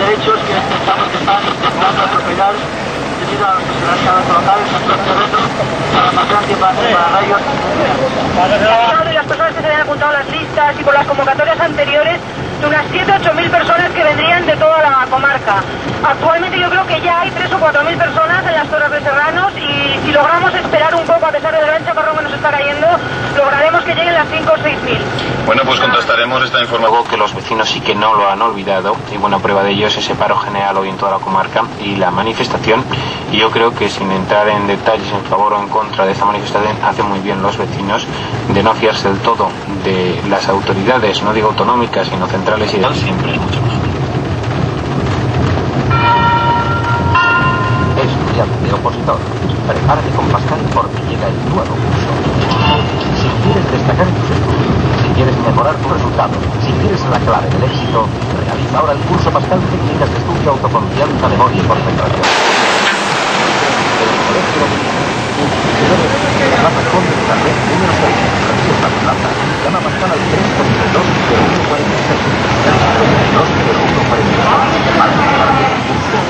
derechos que pensamos que están intentando atropellar debido a los desgraciados locales en el terreno para más que para ellos. De las personas que se habían apuntado a las listas y por las convocatorias anteriores, de unas 7 o 8 mil personas que vendrían de toda la comarca. Actualmente yo creo que ya hay 3 o 4 mil personas en las Torres de Serranos y si logramos esperar un poco, a pesar del gran chaparrón que nos está cayendo, lograremos que lleguen las 5 o 6 mil. Bueno, pues contrastaremos esta información. Que los vecinos sí que no lo han olvidado y buena prueba de ello es ese paro general hoy en toda la comarca y la manifestación, y yo creo que sin entrar en detalles en favor o en contra de esta manifestación hace muy bien los vecinos de no fiarse del todo de las autoridades, no digo autonómicas sino centrales, y siempre es mucho mejor. Estudiante opositor, prepárate con Pascal porque llega el nuevo curso. Si quieres destacar en tus estudios, si quieres mejorar tus resultados, si quieres la clave del éxito, realiza ahora el curso Pascal Técnicas de Estudio, Autoconfianza, Memoria y